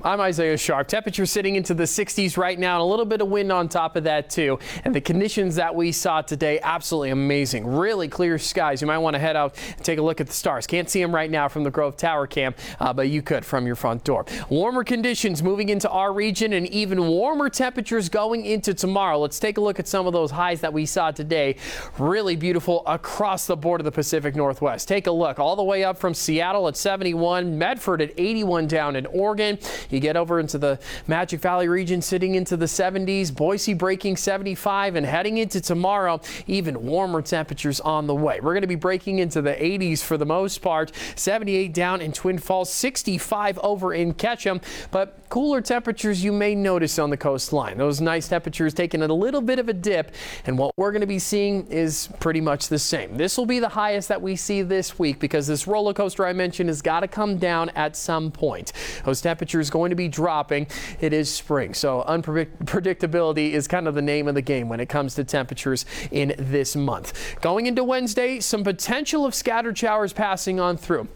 I'm Isaiah Sharp. Temperature sitting into the 60s right now, and a little bit of wind on top of that too. And the conditions that we saw today, absolutely amazing. Really clear skies. You might want to head out and take a look at the stars. Can't see them right now from the Grove Tower cam, but you could from your front door. Warmer conditions moving into our region, and even warmer temperatures going into tomorrow. Let's take a look at some of those highs that we saw today. Really beautiful across the board of the Pacific Northwest. Take a look all the way up from Seattle at 71, Medford at 81 down in Oregon. You get over into the Magic Valley region sitting into the 70s, Boise breaking 75, and heading into tomorrow, even warmer temperatures on the way. We're going to be breaking into the 80s for the most part, 78 down in Twin Falls, 65 over in Ketchum, but cooler temperatures you may notice on the coastline. Those nice temperatures taking a little bit of a dip, and what we're going to be seeing is pretty much the same. This will be the highest that we see this week because this roller coaster I mentioned has got to come down at some point. Those temperatures going to be dropping. It is spring, so unpredictability is kind of the name of the game when it comes to temperatures in this month. Going into Wednesday, some potential of scattered showers passing on through.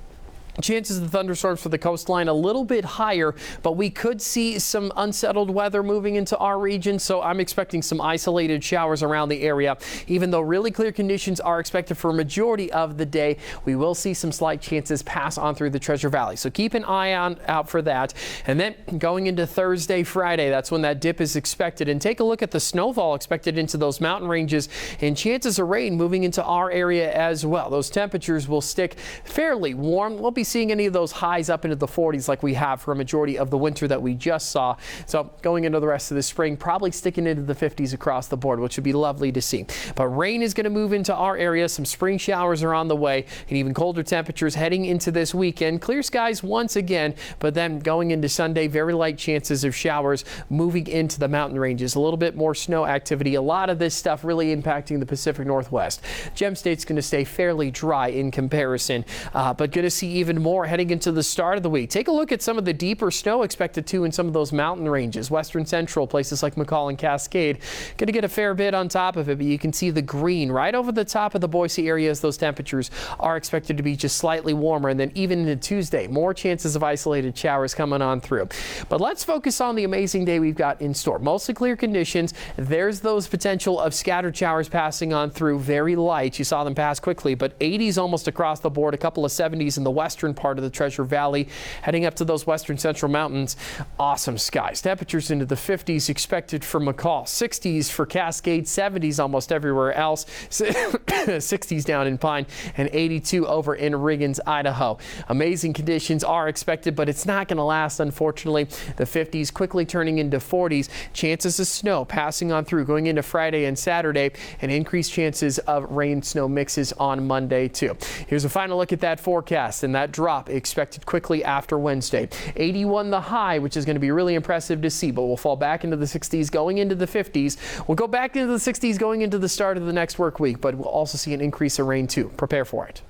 Chances of thunderstorms for the coastline a little bit higher, but we could see some unsettled weather moving into our region, so I'm expecting some isolated showers around the area. Even though really clear conditions are expected for a majority of the day, we will see some slight chances pass on through the Treasure Valley, so keep an eye out for that. And then going into Thursday, Friday, that's when that dip is expected. And take a look at the snowfall expected into those mountain ranges and chances of rain moving into our area as well. Those temperatures will stick fairly warm. We'll be seeing any of those highs up into the 40s like we have for a majority of the winter that we just saw. So going into the rest of the spring, probably sticking into the 50s across the board, which would be lovely to see. But rain is going to move into our area. Some spring showers are on the way, and even colder temperatures heading into this weekend. Clear skies once again, but then going into Sunday, very light chances of showers moving into the mountain ranges. A little bit more snow activity. A lot of this stuff really impacting the Pacific Northwest. Gem State's going to stay fairly dry in comparison, but going to see even more heading into the start of the week. Take a look at some of the deeper snow expected too in some of those mountain ranges. Western Central, places like McCall and Cascade, going to get a fair bit on top of it, but you can see the green right over the top of the Boise area as those temperatures are expected to be just slightly warmer. And then even into Tuesday, more chances of isolated showers coming on through. But let's focus on the amazing day we've got in store. Mostly clear conditions. There's those potential of scattered showers passing on through, very light. You saw them pass quickly, but 80s almost across the board, a couple of 70s in the western part of the Treasure Valley, heading up to those western central mountains. Awesome skies. Temperatures into the 50s expected for McCall, 60s for Cascade, 70s almost everywhere else, 60s down in Pine, and 82 over in Riggins, Idaho. Amazing conditions are expected, but it's not going to last, unfortunately. The 50s quickly turning into 40s. Chances of snow passing on through going into Friday and Saturday, and increased chances of rain snow mixes on Monday too. Here's a final look at that forecast, and that drop expected quickly after Wednesday. 81 the high, which is going to be really impressive to see, but we'll fall back into the 60s going into the 50s. We'll go back into the 60s going into the start of the next work week, but we'll also see an increase of rain too. Prepare for it.